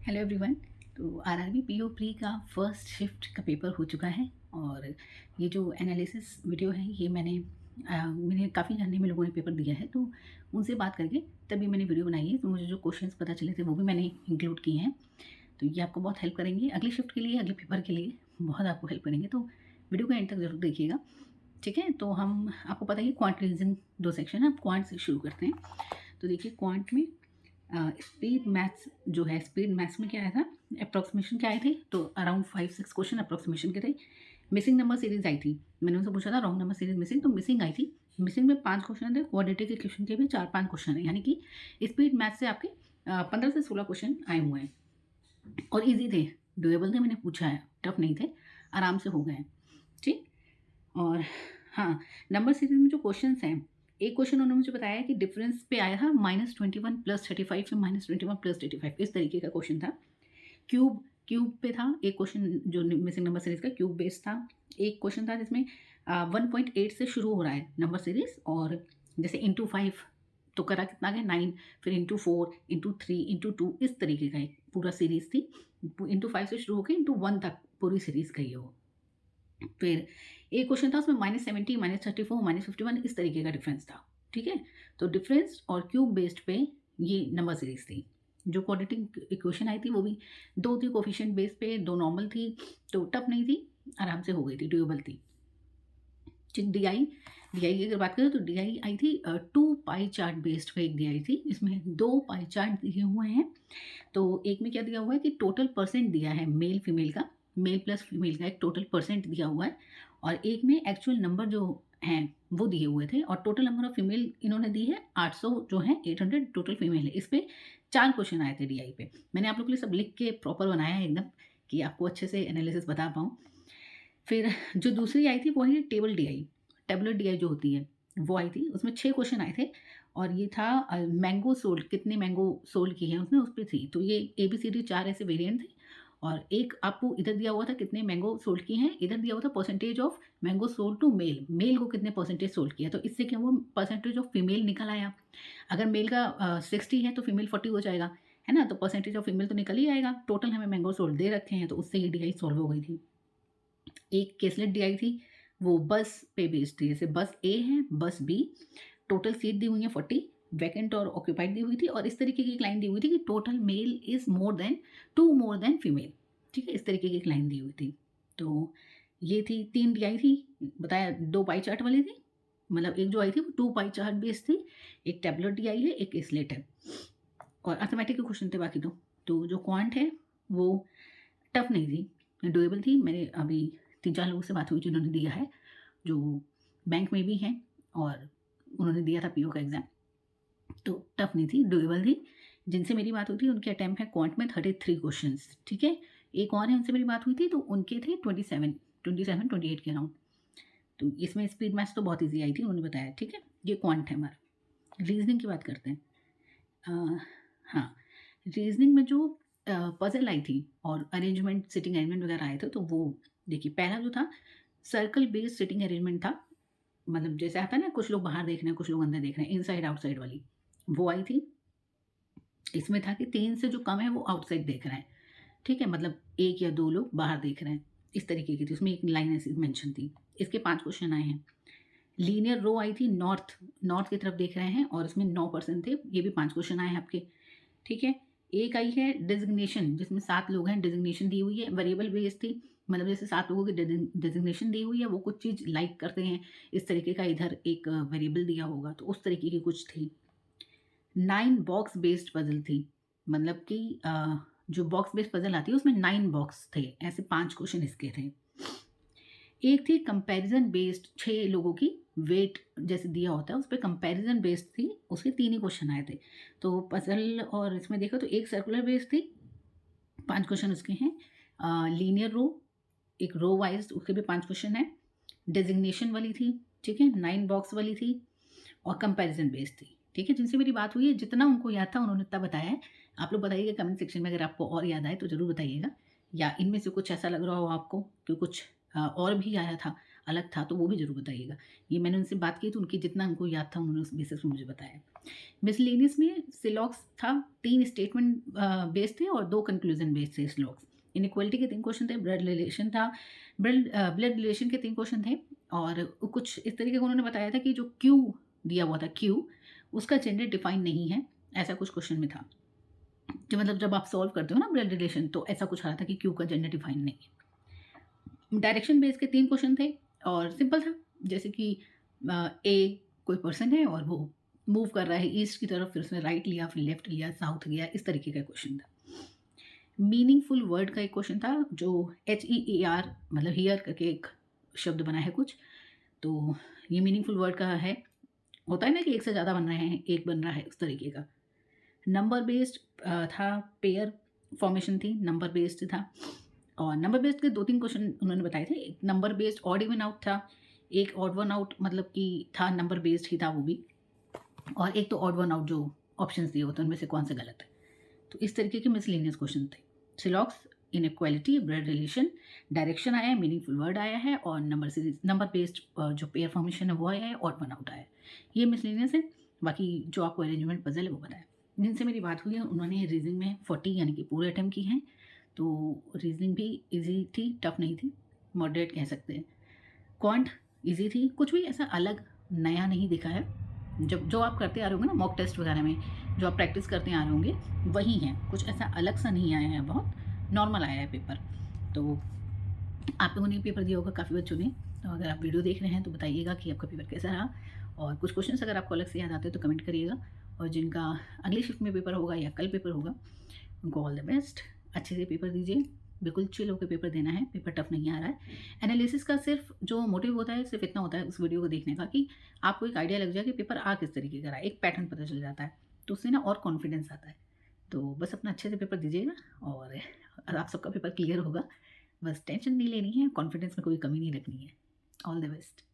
Hello everyone. तो RRB PO pre का first shift का पेपर हो चुका है और ये जो एनालिसिस वीडियो है ये मैंने काफ़ी जानने में लोगों ने पेपर दिया है, तो उनसे बात करके तभी मैंने वीडियो बनाई है। तो मुझे जो क्वेश्चंस पता चले थे वो भी मैंने इंक्लूड किए हैं। तो ये आपको बहुत हेल्प करेंगे अगली शिफ्ट के लिए, अगले पेपर के लिए बहुत आपको हेल्प करेंगे। तो वीडियो को एंड तक ज़रूर देखिएगा, ठीक है। तो हम आपको पता है कि क्वांट रीजन दो सेक्शन है, आप क्वांट से शुरू करते हैं। तो देखिए क्वांट में स्पीड मैथ्स जो है, स्पीड मैथ्स में क्या आया था, अप्रॉक्सीमेशन क्या आए थे, तो अराउंड 5-6 क्वेश्चन अप्रॉक्सीमेशन के थे। मिसिंग नंबर सीरीज आई थी, मैंने उनसे पूछा था रॉन्ग नंबर सीरीज मिसिंग, तो मिसिंग आई थी। मिसिंग में 5 क्वेश्चन थे, क्वाड्रेटिक इक्वेशन के भी 4-5 क्वेश्चन है, यानी कि स्पीड मैथ्स से आपके 15 से 16 क्वेश्चन आए हुए हैं और ईजी थे, डुएबल थे। मैंने पूछा है, टफ नहीं थे, आराम से हो गए हैं, ठीक। और हाँ, नंबर सीरीज में जो क्वेश्चन हैं, एक क्वेश्चन उन्होंने मुझे बताया कि डिफरेंस पे आया था -21 + 35 से -21 + 35, इस तरीके का क्वेश्चन था। क्यूब क्यूब पे था एक क्वेश्चन, जो मिसिंग नंबर सीरीज का क्यूब बेस्ड था। एक क्वेश्चन था जिसमें 1.8 से शुरू हो रहा है नंबर सीरीज, और जैसे इंटू 5 तो करा कितना गया 9, फिर इंटू 4, इंटू 3, इंटू 2, इस तरीके का एक पूरा सीरीज थी। इंटू 5 से शुरू होकर इंटू 1 तक पूरी सीरीज गई हो। फिर एक क्वेश्चन था उसमें -70, -34, -51, इस तरीके का डिफरेंस था, ठीक है। तो डिफरेंस और क्यूब बेस्ड पे ये नंबर सीरीज थी। जो क्वाड्रेटिक इक्वेशन आई थी वो भी 2 थी कोफिशिएंट बेस पे, 2 नॉर्मल थी, तो टफ नहीं थी, आराम से हो गई थी, डुएबल थी। डीआई डीआई की अगर बात करें तो डीआई आई थी 2 पाई चार्ट बेस्ड पे एक डीआई थी, इसमें 2 पाई चार्ट दिए हुए हैं। तो एक में क्या दिया हुआ है कि टोटल परसेंट दिया है मेल फीमेल का, मेल प्लस फीमेल का एक टोटल परसेंट दिया हुआ है, और एक में एक्चुअल नंबर जो हैं वो दिए हुए थे, और टोटल नंबर ऑफ फीमेल इन्होंने दी है 800 जो है, 800 टोटल फीमेल है। इस पे 4 क्वेश्चन आए थे डीआई पे। मैंने आप लोग के लिए सब लिख के प्रॉपर बनाया है एकदम, कि आपको अच्छे से एनालिसिस बता पाऊँ। फिर जो दूसरी आई थी वो है टेबल डीआई, टेबुलर डीआई जो होती है वो आई थी। उसमें 6 क्वेश्चन आए थे, और ये था मैंगो सोल्ड, कितने मैंगो सोल्ड की है उसने, उस पे थी। तो ये ABCD 4 ऐसे वेरिएंट थे, और एक आपको इधर दिया हुआ था कितने मैंगो सोल्ड की हैं, इधर दिया हुआ था percentage of mango sold to male, male को कितने परसेंटेज सोल्ड किया। तो इससे क्या हुआ, परसेंटेज ऑफ फीमेल निकल आया। अगर मेल का 60 है तो फीमेल 40 हो जाएगा, है ना। तो परसेंटेज ऑफ फीमेल तो निकल ही आएगा। टोटल हमें मैंगो सोल्ड दे रखे हैं, तो उससे ये डीआई सॉल्व हो गई थी। एक केसलेट डीआई थी, वो बस पे बेस्ड थी। जैसे बस ए है, बस बी, टोटल सीट दी हुई है 40, वैकेंट और ऑक्यूपाइड दी हुई थी, और इस तरीके की एक लाइन दी हुई थी कि total male is more than female, ठीक है। इस तरीके की एक लाइन दी हुई थी। तो ये थी 3 डीआई थी, बताया 2 पाई चार्ट वाली थी, मतलब एक जो आई थी वो 2 पाई चार्ट बेस्ड थी, एक टेबुलर डीआई है, एक स्लेट है, और अर्थमेटिक के क्वेश्चन थे बाकी दो। तो जो क्वांट है वो टफ नहीं थी, डुएबल थी। मेरे अभी 3-4 लोगों से बात हुई जिन्होंने दिया है, जो बैंक में भी हैं और उन्होंने दिया था पीओ का एग्ज़ाम, तो टफ नहीं थी, डुएबल थी। जिनसे मेरी बात हुई थी उनके अटेम्प्ट है क्वांट में 33 क्वेश्चंस, ठीक है। एक और है उनसे मेरी बात हुई थी, तो उनके थे 27-28 के अराउंड। तो इसमें स्पीड मैथ्स तो बहुत ईज़ी आई थी, उन्होंने बताया, ठीक है। ये क्वांट है हमारा। रीज़निंग की बात करते हैं। हाँ, रीज़निंग में जो पज़ल आई थी और अरेंजमेंट, सिटिंग अरेंजमेंट वगैरह आए थे, तो वो देखिए पहला जो था सर्कल बेस्ड सिटिंग अरेंजमेंट था। मतलब जैसे आता है ना, कुछ लोग बाहर देख रहे हैं, कुछ लोग अंदर देख रहे हैं, इनसाइड आउटसाइड वाली, वो आई थी। इसमें था कि 3 से जो कम है वो आउटसाइड देख रहे हैं, ठीक है। मतलब 1 या 2 लोग बाहर देख रहे हैं, इस तरीके की थी। उसमें एक लाइन ऐसी मेंशन थी। इसके 5 क्वेश्चन आए हैं। लीनियर रो आई थी, नॉर्थ नॉर्थ की तरफ देख रहे हैं, और इसमें 9% थे, ये भी 5 क्वेश्चन आए हैं आपके, ठीक है। एक आई है डेज़िग्नेशन, जिसमें 7 लोग हैं, डेज़िग्नेशन दी हुई है, वेरिएबल बेस्ड थी। मतलब जैसे 7 लोगों की डेज़िग्नेशन दी हुई है, वो कुछ चीज़ लाइक करते हैं, इस तरीके का इधर एक वेरिएबल दिया होगा, तो उस तरीके की कुछ थी। 9 बॉक्स बेस्ड पज़ल थी, मतलब कि जो बॉक्स बेस्ड पज़ल आती है उसमें 9 बॉक्स थे, ऐसे 5 क्वेश्चन इसके थे। एक थी कंपैरिजन बेस्ड, 6 लोगों की वेट जैसे दिया होता है उस पे कंपैरिजन बेस्ड थी, उसके 3 ही क्वेश्चन आए थे। तो पज़ल और इसमें देखो तो एक सर्कुलर बेस्ड थी, 5 क्वेश्चन उसके हैं। लीनियर रो, एक रो वाइज़ उसके भी 5 क्वेश्चन हैं। डेज़िग्नेशन वाली थी, ठीक है, 9 बॉक्स वाली थी, और कंपैरिजन बेस्ड थी, ठीक है। जिनसे मेरी बात हुई है, जितना उनको याद था उन्होंने इतना बताया है। आप लोग बताइएगा कमेंट सेक्शन में, अगर आपको और याद आए तो ज़रूर बताइएगा, या इनमें से कुछ ऐसा लग रहा हो आपको कि कुछ और भी आया था, अलग था, तो वो भी ज़रूर बताइएगा। ये मैंने उनसे बात की तो उनकी जितना उनको याद था उन्होंने उस बेसिस पे मुझे बताया। मिसलेनियस में सिलॉक्स था, 3 स्टेटमेंट बेस्ड थे और 2 कंक्लूजन बेस्ड थे सिलॉक्स। इनइक्वालिटी के 3 क्वेश्चन थे, ब्लड रिलेशन था, ब्लड रिलेशन के 3 क्वेश्चन थे और कुछ इस तरीके का उन्होंने बताया था कि जो क्यू दिया हुआ था, क्यू उसका जेंडर डिफाइन नहीं है, ऐसा कुछ क्वेश्चन में था। जो मतलब जब आप सॉल्व करते हो ना ब्लड रिलेशन, तो ऐसा कुछ आ रहा था कि क्यू का जेंडर डिफाइन नहीं है। डायरेक्शन बेस्ड के 3 क्वेश्चन थे और सिंपल था, जैसे कि ए कोई पर्सन है और वो मूव कर रहा है ईस्ट की तरफ, फिर उसने राइट लिया, फिर लेफ्ट लिया, साउथ गया, इस तरीके का क्वेश्चन था। मीनिंगफुल वर्ड का एक क्वेश्चन था, जो HEAR मतलब हियर करके एक शब्द बना है कुछ, तो ये मीनिंगफुल वर्ड का है। होता है ना कि एक से ज़्यादा बन रहे हैं, एक बन रहा है, उस तरीके का। नंबर बेस्ड था, पेयर फॉर्मेशन थी, नंबर बेस्ड था और नंबर बेस्ड के 2-3 क्वेश्चन उन्होंने बताए थे। एक number based odd even out था, एक ऑड वन आउट मतलब कि था नंबर बेस्ड ही था वो भी, और एक तो ऑड वन आउट जो ऑप्शंस दिए होते हैं उनमें से कौन सा गलत है। तो इस तरीके के मिसलेनियस क्वेश्चन थे। सिलॉक्स, इनइक्वालिटी, ब्लड रिलेशन, डायरेक्शन आया है, मीनिंगफुल वर्ड आया है और नंबर सीरीज नंबर बेस्ड जो पेयर फॉर्मेशन है वो आया है, ऑड वन आउट आया है। ये मिसलेनियस है। बाकी जो आपको अरेंजमेंट पजल है वो बताया। जिनसे मेरी बात हुई है उन्होंने रीजनिंग में 40 यानी कि पूरे अटैम्प्ट की हैं, तो रीजनिंग भी ईजी थी, टफ नहीं थी, मॉडरेट कह सकते हैं। क्वांट ईजी थी, कुछ भी ऐसा अलग नया नहीं दिखा है। जब जो आप करते आ रहे होंगे ना मॉक टेस्ट वगैरह में, जो आप प्रैक्टिस करते आ रहे होंगे वही हैं, कुछ ऐसा अलग सा नहीं आया है, बहुत नॉर्मल आया है पेपर। तो आप लोगों ने पेपर दिया होगा काफ़ी बच्चों ने, तो अगर आप वीडियो देख रहे हैं तो बताइएगा कि आपका पेपर कैसा रहा और कुछ क्वेश्चंस अगर आपको अलग से याद आते हैं तो कमेंट करिएगा। और जिनका अगली शिफ्ट में पेपर होगा या कल पेपर होगा उनको ऑल द बेस्ट, अच्छे से पेपर दीजिए, बिल्कुल चिल होकर पेपर देना है, पेपर टफ नहीं आ रहा है। एनालिसिस का सिर्फ जो मोटिव होता है सिर्फ इतना होता है उस वीडियो को देखने का कि आपको एक आइडिया लग जाए कि पेपर आ किस तरीके का रहा है, एक पैटर्न पता चल जाता है, तो उससे ना और कॉन्फिडेंस आता है। तो बस अपना अच्छे से पेपर दीजिएगा और आप सबका पेपर क्लियर होगा। बस टेंशन नहीं लेनी है, कॉन्फिडेंस में कोई कमी नहीं रखनी है। All the best.